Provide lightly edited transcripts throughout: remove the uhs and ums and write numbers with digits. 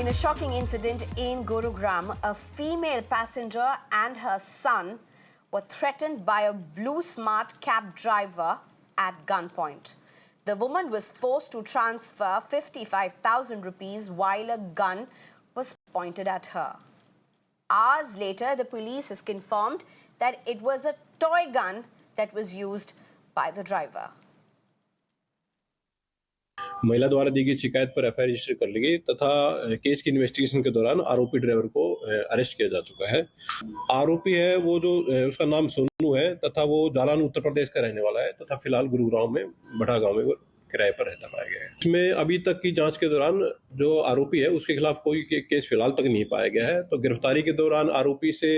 In a shocking incident in Gurugram, a female passenger and her son were threatened by a blue smart cab driver at gunpoint. The woman was forced to transfer 55,000 rupees while a gun was pointed at her. Hours later, the police has confirmed that it was a toy gun that was used by the driver. महिला द्वारा दी गई शिकायत पर FIR register कर ली गई तथा case की investigation के दौरान आरोपी ड्राइवर को अरेस्ट किया जा चुका है। आरोपी है वो जो उसका नाम सोनू है तथा वो जालौन उत्तर प्रदेश का रहने वाला है तथा फिलहाल गुरुग्राम में बड़ा गांव में किराए पर रहता पाया गया है। इसमें अभी तक की जांच के दौरान जो आरोपी है उसके खिलाफ कोई केस फिलहाल तक नहीं पाया गया है। तो गिरफ्तारी के दौरान आरोपी से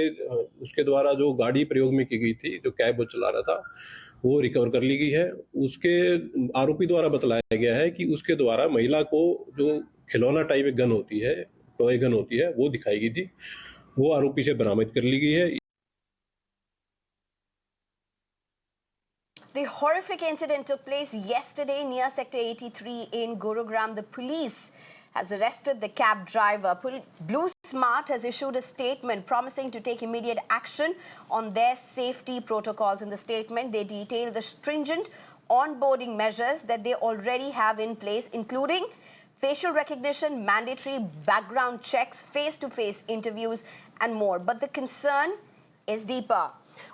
उसके द्वारा जो गाड़ी प्रयोग में की गई थी, जो कैब वो चला रहा था, वो रिकवर कर ली गई है। उसके आरोपी द्वारा बतलाया गया है कि उसके द्वारा महिला को जो खिलौना टाइप गन होती है, टॉय गन होती है, वो दिखाई गई थी, वो आरोपी से बरामद कर ली गई है। The horrific incident took place yesterday near Sector 83 in Gurugram. The police has arrested the cab driver. Blue Smart has issued a statement promising to take immediate action on their safety protocols. In the statement, they detail the stringent onboarding measures that they already have in place, including facial recognition, mandatory background checks, face-to-face interviews, and more. But the concern is deeper.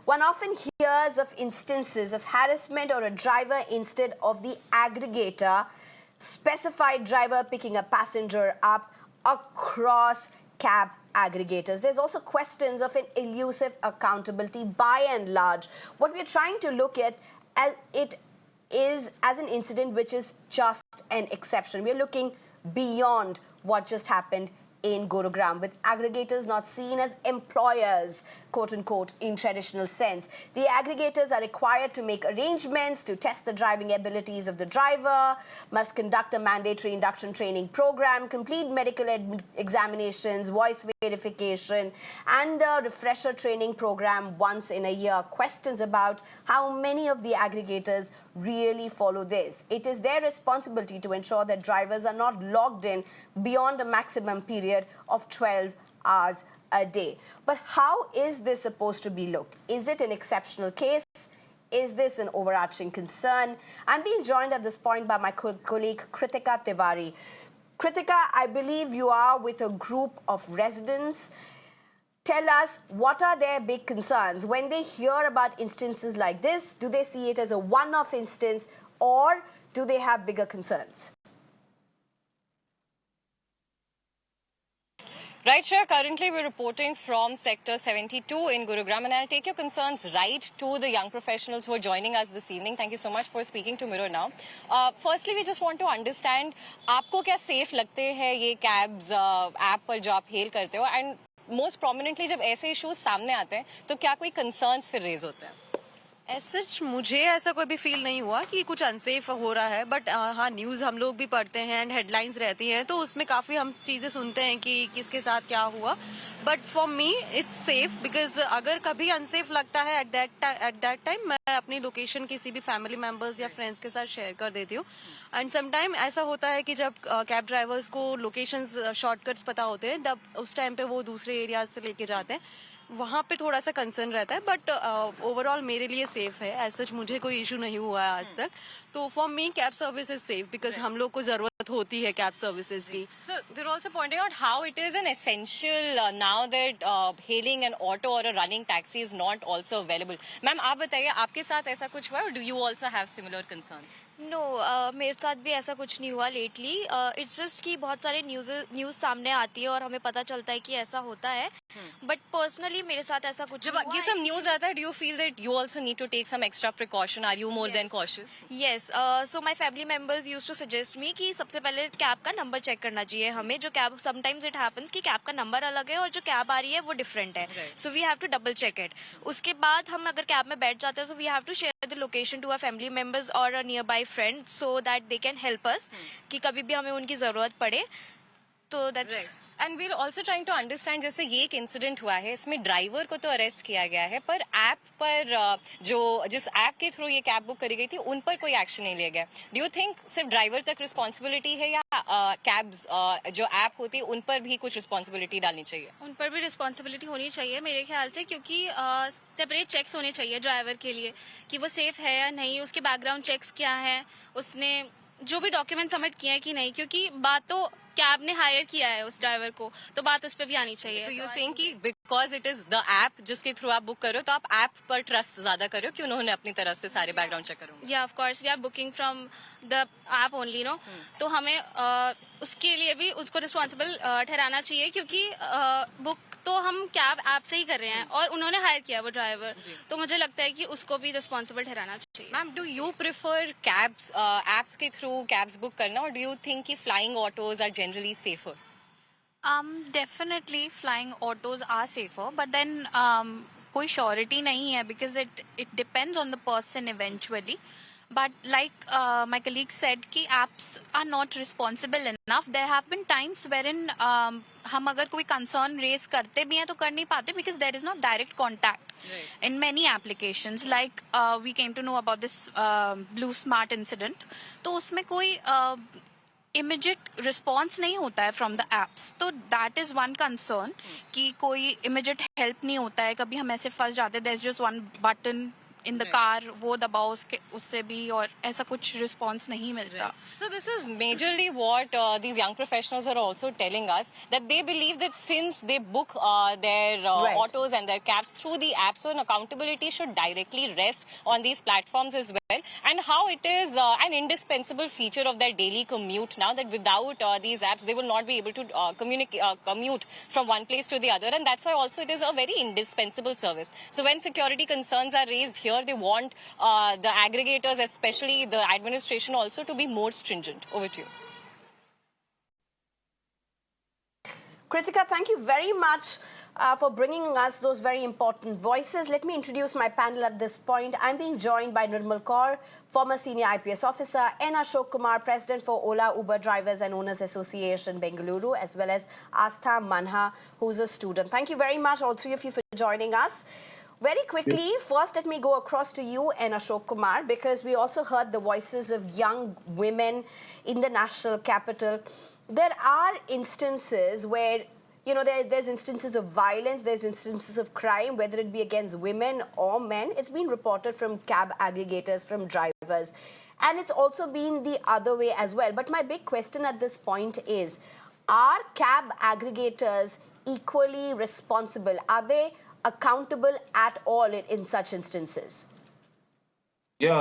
One often hears of instances of harassment or a driver instead of the aggregator, specified driver picking a passenger up across cab aggregators. There's also questions of an elusive accountability by and large. What we're trying to look at as an incident which is just an exception. We're looking beyond what just happened in Gurugram, with aggregators not seen as employers, quote-unquote, in traditional sense. The aggregators are required to make arrangements to test the driving abilities of the driver, must conduct a mandatory induction training program, complete medical examinations, voice verification, and a refresher training program once in a year. Questions about how many of the aggregators really follow this. It is their responsibility to ensure that drivers are not logged in beyond a maximum period of 12 hours a day. But how is this supposed to be looked? Is it an exceptional case? Is this an overarching concern? I'm being joined at this point by my colleague Kritika Tiwari. Kritika, I believe you are with a group of residents. Tell us, what are their big concerns? When they hear about instances like this, do they see it as a one-off instance or do they have bigger concerns? Right, Shreya, currently we're reporting from Sector 72 in Gurugram, and I'll take your concerns right to the young professionals who are joining us this evening. Thank you so much for speaking to Mirror Now. Firstly, we just want to understand, आपको क्या safe लगते हैं ये cabs app पर जो आप hail करते हो, and most prominently जब ऐसे issues सामने आते हैं तो क्या कोई concerns फिर raise होते हैं? सच मुझे ऐसा कोई भी फील नहीं हुआ कि कुछ अनसेफ हो रहा है, बट हाँ न्यूज़ हम लोग भी पढ़ते हैं एंड हेडलाइंस रहती हैं तो उसमें काफ़ी हम चीज़ें सुनते हैं कि किसके साथ क्या हुआ. But for me it's safe because अगर कभी अनसेफ लगता है एट दैट टाइम मैं अपनी लोकेशन किसी भी फैमिली मेम्बर्स या फ्रेंड्स के साथ शेयर कर देती हूँ. एंड समटाइम ऐसा होता है कि जब कैब ड्राइवर्स को लोकेशंस शॉर्टकट्स पता होते हैं तब उस टाइम पे वो दूसरे एरियाज से लेके जाते हैं, वहाँ पे थोड़ा सा कंसर्न रहता है. बट ओवरऑल मेरे लिए सेफ है. एज सच मुझे कोई इशू नहीं हुआ है आज तक. तो for me cab service is safe because हम लोग को जरूरत होती है कैब सर्विसेज की. So they're also pointing out how it is an essential now that hailing an auto or a running taxi is not also available. Ma'am आप बताइए, आपके साथ ऐसा कुछ हुआ और do you also have similar concerns? No मेरे साथ भी ऐसा कुछ नहीं हुआ लेटली. इट्स जस्ट कि बहुत सारे न्यूज़ सामने आती है और हमें पता चलता है कि ऐसा होता है. बट पर्सनली मेरे साथ ऐसा कुछ जब ये सब न्यूज़ आता है, do you feel that you also need to take some extra precaution? Are you more than cautious? Yes. So my family members used to suggest me कि सबसे पहले कैब का नंबर चेक करना चाहिए हमें. जो कैब समटाइम्स इट हैपेंस कि cab का नंबर अलग है और जो कैब आ रही है वो डिफरेंट है. So we have to double check it. उसके बाद हम अगर कैब में बैठ जाते हैं तो we have to share the location to our family members और a nearby friend so that they can help us कि कभी भी हमें उनकी जरूरत पड़े. तो that's and we are also trying to understand, जैसे ये एक इंसिडेंट हुआ है, इसमें ड्राइवर को तो अरेस्ट किया गया है, पर ऐप पर जो जिस ऐप के थ्रू ये कैब बुक करी गई थी उन पर कोई एक्शन नहीं लिया गया. डू यू थिंक सिर्फ ड्राइवर तक रिस्पॉन्सिबिलिटी है, या कैब्स जो ऐप होती है उन पर भी कुछ रिस्पॉन्सिबिलिटी डालनी चाहिए? उन पर भी रिस्पॉन्सिबिलिटी होनी चाहिए मेरे ख्याल से, क्योंकि सेपरेट चेक्स होने चाहिए ड्राइवर के लिए कि वो सेफ है या नहीं, उसके बैकग्राउंड चेक्स क्या है, उसने जो भी डॉक्यूमेंट सबमिट किए हैं कि नहीं, क्योंकि बात तो कैब ने हायर किया है उस ड्राइवर को, तो बात उस पर भी आनी चाहिए. तो यू सेइंग कि because it is the app जिसके थ्रू आप बुक करो, तो आप ऐप पर ट्रस्ट ज्यादा करो कि उन्होंने अपनी तरफ से सारे बैकग्राउंड चेक करो? या of course we are booking from the app only, no. तो हमें उसके लिए भी उसको रिस्पॉन्सिबल ठहराना चाहिए, क्योंकि बुक तो हम कैब ऐप से ही कर रहे हैं और उन्होंने हायर किया वो ड्राइवर, तो मुझे लगता है कि उसको भी रिस्पॉन्सिबल ठहराना चाहिए. Ma'am, do you prefer cabs apps के थ्रू कैब्स बुक करना, और डू यू थिंक कि flying autos are generally safer? Definitely flying autos are safer, but then कोई surety नहीं है, because it depends on the person eventually. But like my colleague said कि apps are not responsible enough. There have been times wherein हम अगर कोई concern raise करते भी हैं तो कर नहीं पाते, because there is not direct contact in many applications. Like we came to know about this Blue Smart incident. तो उसमें कोई इमीडिएट रिस्पॉन्स नहीं होता है फ्रॉम द एप्स, तो दैट इज वन कंसर्न कि कोई इमीडिएट हेल्प नहीं होता है. कभी हम ऐसे फंस जाते हैं, there is just one button in the car, वो दबाओ उससे भी, और ऐसा कुछ रिस्पॉन्स नहीं मिलता. So this is majorly what these young professionals are also telling us, that they believe that since they book their autos and their cabs through the app, so accountability should directly rest on these platforms as well, and how it is an indispensable feature of their daily commute now, that without these apps they will not be able to commute from one place to the other, and that's why also it is a very indispensable service. So when security concerns are raised here, they want the aggregators, especially the administration, also to be more stringent. Over to you. Kritika, thank you very much for bringing us those very important voices. Let me introduce my panel at this point. I'm being joined by Nirmal Kaur, former senior IPS officer, N. Ashok Kumar, president for Ola Uber Drivers and Owners Association, Bengaluru, as well as Astha Manha, who's a student. Thank you very much, all three of you, for joining us. Very quickly, first let me go across to you and Ashok Kumar, because we also heard the voices of young women in the national capital. There are instances where, you know, there's instances of violence, there's instances of crime, whether it be against women or men. It's been reported from cab aggregators, from drivers. And it's also been the other way as well. But my big question at this point is, are cab aggregators equally responsible? Are they accountable at all in such instances? Yeah,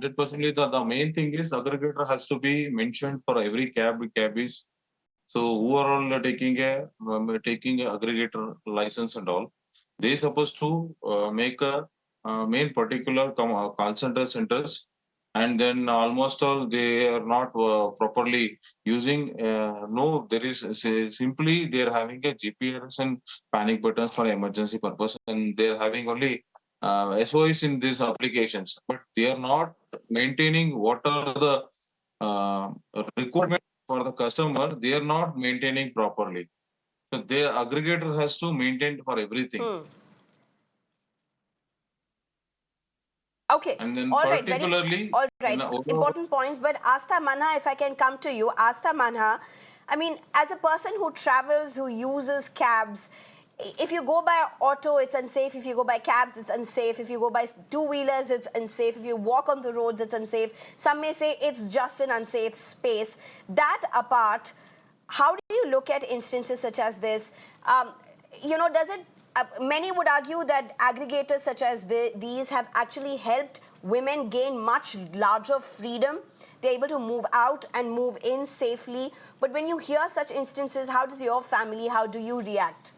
100%. The main thing is aggregator has to be mentioned for every cabbies. So who are all taking a aggregator license and all, they supposed to make a main particular call centers, and then almost all they are not properly using. No, there is simply they are having a GPS and panic buttons for emergency purpose, and they are having only SOS in these applications, but they are not maintaining what are the requirements for the customer. They are not maintaining properly. So their aggregator has to maintain for everything. Okay. And then all right, particularly, all right, important points. But Astha Manha, if I can come to you, Astha Manha, I mean, as a person who travels, who uses cabs, if you go by auto, it's unsafe. If you go by cabs, it's unsafe. If you go by two-wheelers, it's unsafe. If you walk on the roads, it's unsafe. Some may say it's just an unsafe space. That apart, how do you look at instances such as this? You know, does it? Many would argue that aggregators such as these have actually helped women gain much larger freedom. They're able to move out and move in safely. But when you hear such instances, how does your family, how do you react?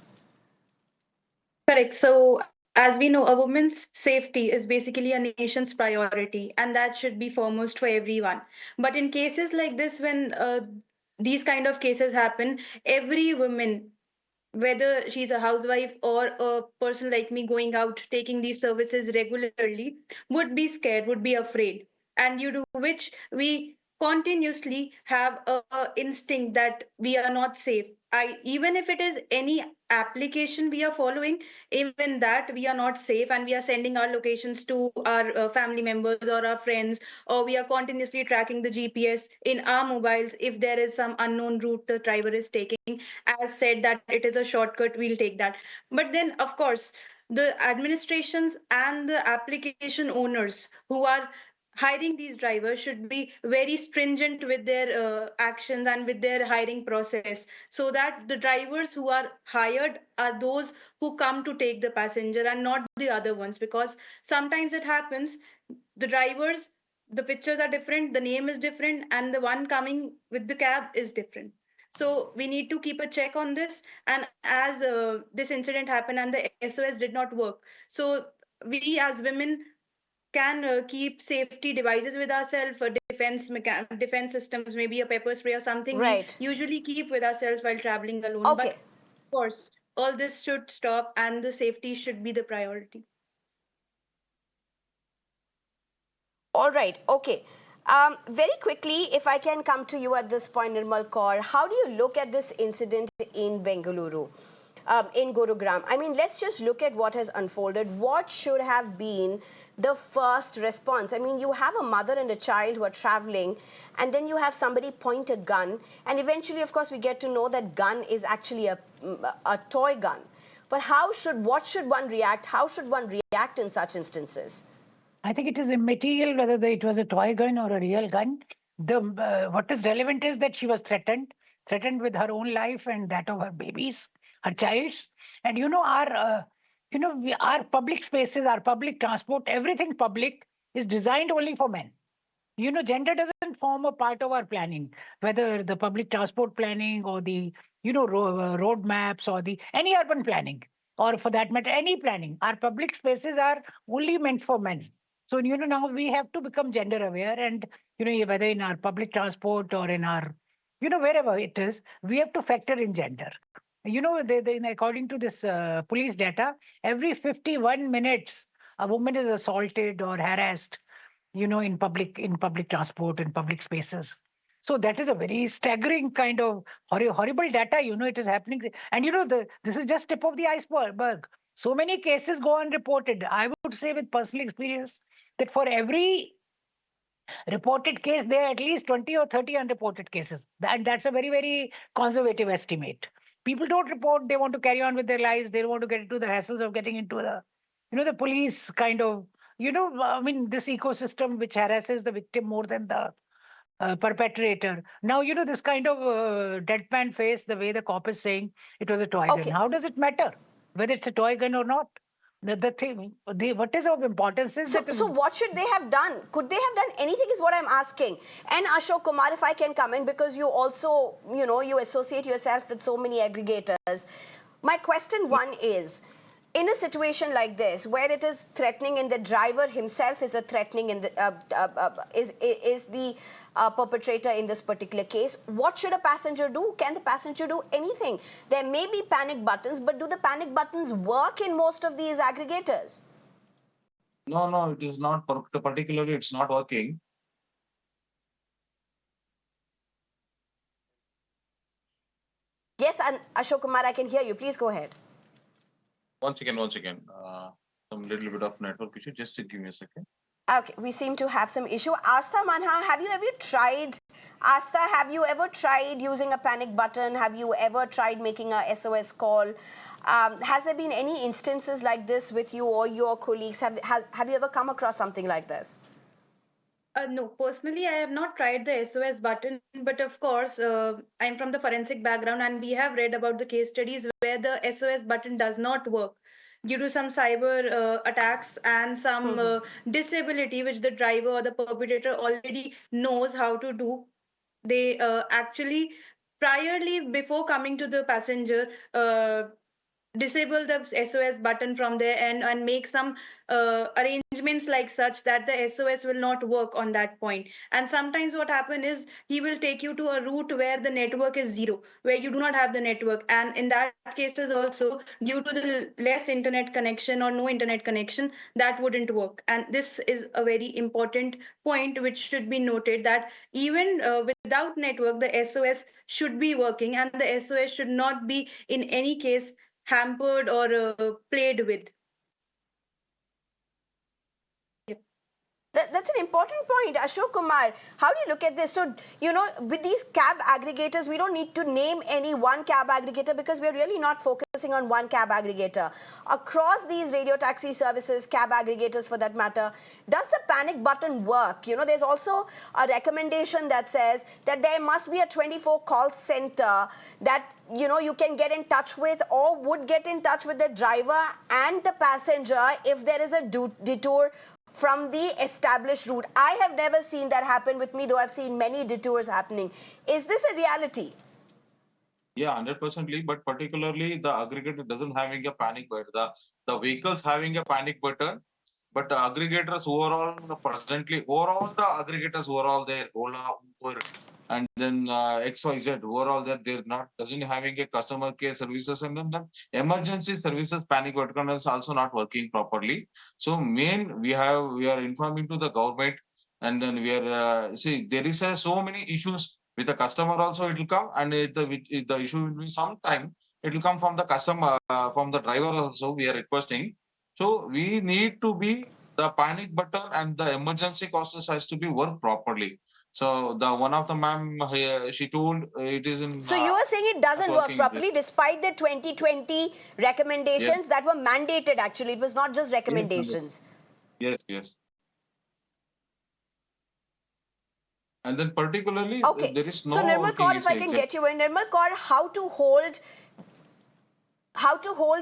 Correct. So, as we know, a woman's safety is basically a nation's priority, and that should be foremost for everyone. But in cases like this, when these kind of cases happen, every woman, whether she's a housewife or a person like me going out taking these services regularly, would be scared, would be afraid. And due to which we continuously have a instinct that we are not safe. Even if it is any application we are following, even that we are not safe, and we are sending our locations to our family members or our friends, or we are continuously tracking the GPS in our mobiles. If there is some unknown route the driver is taking, as said that it is a shortcut, we'll take that. But then of course the administrations and the application owners who are hiring these drivers should be very stringent with their actions and with their hiring process, so that the drivers who are hired are those who come to take the passenger and not the other ones. Because sometimes it happens, the drivers, the pictures are different, the name is different, and the one coming with the cab is different. So we need to keep a check on this. And as this incident happened and the SOS did not work, so we as women can keep safety devices with ourselves, defense systems, maybe a pepper spray or something we Right. usually keep with ourselves while traveling alone. But Okay. of course, all this should stop and the safety should be the priority. All right. Okay. Very quickly, if I can come to you at this point, Nirmal Kaur, how do you look at this incident in Bengaluru, in Gurugram? I mean, let's just look at what has unfolded. What should have been the first response? I mean, you have a mother and a child who are traveling, and then you have somebody point a gun, and eventually, of course, we get to know that gun is actually a toy gun. But what should one react? How should one react in such instances? I think it is immaterial whether it was a toy gun or a real gun. What is relevant is that she was threatened with her own life and that of her babies, her child's. And our public spaces, our public transport, everything public is designed only for men. Gender doesn't form a part of our planning, whether the public transport planning or the, road maps or the any urban planning, or for that matter, any planning. Our public spaces are only meant for men. So, now we have to become gender aware and, whether in our public transport or in our, wherever it is, we have to factor in gender. According to this police data, every 51 minutes, a woman is assaulted or harassed in public transport, in public spaces. So that is a very staggering kind of horrible data. It is happening, and this is just tip of the iceberg. So many cases go unreported. I would say, with personal experience, that for every reported case, there are at least 20 or 30 unreported cases. That's a very, very conservative estimate. People don't report. They want to carry on with their lives. They don't want to get into the hassles of getting into the police kind of, I mean, this ecosystem which harasses the victim more than the perpetrator. Now, this kind of deadpan face, the way the cop is saying it was a toy gun. Okay. How does it matter whether it's a toy gun or not? What is of importance is that. So what should they have done? Could they have done anything is what I'm asking. And Ashok Kumar, if I can come in, because you also, you associate yourself with so many aggregators. My question one is, in a situation like this, where it is threatening and the driver himself is a threatening in the, is the perpetrator in this particular case, what should a passenger do? Can the passenger do anything? There may be panic buttons, but do the panic buttons work in most of these aggregators? No, it is not. Particularly, it's not working. Yes, and Ashok Kumar, I can hear you. Please go ahead. Once again, some little bit of network issue. Just give me a second. Okay, we seem to have some issue. Astha Manha, have you ever tried using a panic button? Have you ever tried making a SOS call? Has there been any instances like this with you or your colleagues? Have you ever come across something like this? No, personally, I have not tried the SOS button, but of course, I'm from the forensic background, and we have read about the case studies where the SOS button does not work due to some cyber attacks and some disability which the driver or the perpetrator already knows how to do. They actually, priorly before coming to the passenger, disable the SOS button from there and make some arrangements arrangements like such that the SOS will not work on that point. And sometimes what happens is he will take you to a route where the network is zero, where you do not have the network. And in that cases also, due to the less internet connection or no internet connection, that wouldn't work. And this is a very important point which should be noted, that even without network, the SOS should be working, and the SOS should not be in any case hampered or played with. That's an important point, Ashok Kumar. How do you look at this? So, with these cab aggregators, we don't need to name any one cab aggregator because we're really not focusing on one cab aggregator. Across these radio taxi services, cab aggregators for that matter, does the panic button work? There's also a recommendation that says that there must be a 24 call center that you can get in touch with or would get in touch with the driver and the passenger if there is a detour from the established route. I have never seen that happen with me, though I've seen many detours happening. Is this a reality? Yeah, 100%. But particularly the aggregator doesn't having a panic button. The vehicles having a panic button, but the aggregators overall, the aggregators overall there, Ola, Uber, and then XYZ overall they're not doesn't having a customer care services, and then the emergency services panic button is also not working properly. So we are informing to the government, and then we are see there is so many issues with the customer also. It will come, and the issue will be sometime it will come from the customer, from the driver also. We are requesting. So we need to be the panic button, and the emergency causes has to be worked properly. So the one of the ma'am, she told it is in. So you are saying it doesn't work properly despite the 2020 recommendations that were mandated. Actually, it was not just recommendations. Yes. And then particularly, there is no. So Nirmal Kaur, if I can get you in, Nirmal Kaur, how to hold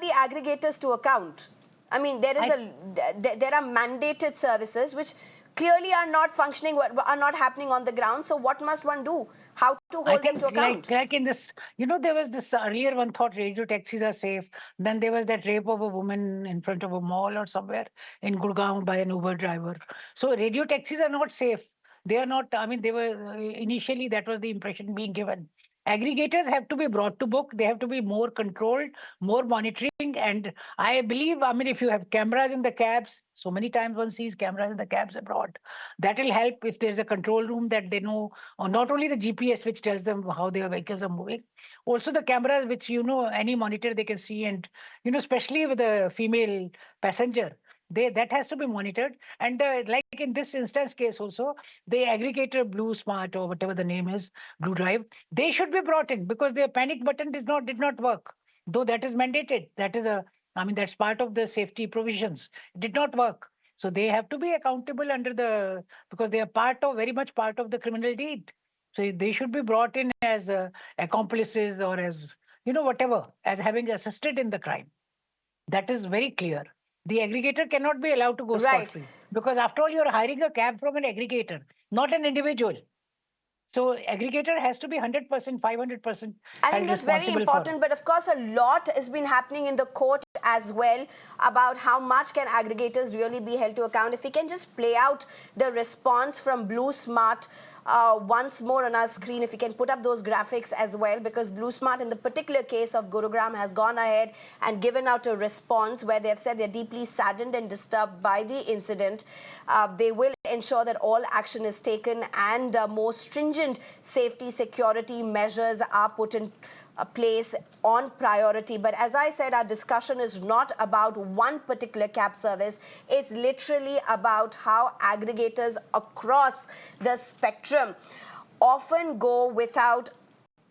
the aggregators to account? I mean, there are mandated services which clearly are not functioning, are not happening on the ground. So what must one do? How to hold them to account? Like in this, there was this earlier one thought radio taxis are safe. Then there was that rape of a woman in front of a mall or somewhere in Gurugram by an Uber driver. So radio taxis are not safe. They are not, they were, initially that was the impression being given. Aggregators have to be brought to book. They have to be more controlled, more monitoring. And I believe, if you have cameras in the cabs, so many times one sees cameras in the cabs abroad, that will help if there's a control room that they know, or not only the GPS, which tells them how their vehicles are moving, also the cameras, which, any monitor they can see. And, especially with a female passenger, that has to be monitored. And like in this instance case also, the aggregator Blue Smart or whatever the name is, Blue Drive, they should be brought in because their panic button did not work. Though that is mandated. That is that's part of the safety provisions. It did not work. So they have to be accountable because they are very much part of the criminal deed. So they should be brought in as accomplices or as, whatever, as having assisted in the crime. That is very clear. The aggregator cannot be allowed to go scot-free because after all, you're hiring a cab from an aggregator, not an individual. So aggregator has to be 100%, 500%. I think that's very important. But of course, a lot has been happening in the court as well about how much can aggregators really be held to account. If we can just play out the response from Blue Smart once more on our screen, if we can put up those graphics as well, because Blue Smart in the particular case of Gurugram has gone ahead and given out a response where they've said they're deeply saddened and disturbed by the incident. They will ensure that all action is taken and more stringent safety security measures are put in place on priority. But as I said, our discussion is not about one particular cab service. It's literally about how aggregators across the spectrum often go without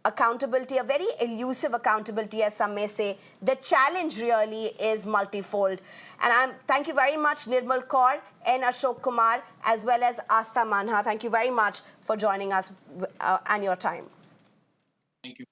accountability, a very elusive accountability, as some may say. The challenge really is multifold. And thank you very much, Nirmal Kaur and Ashok Kumar, as well as Asta Manha. Thank you very much for joining us and your time. Thank you.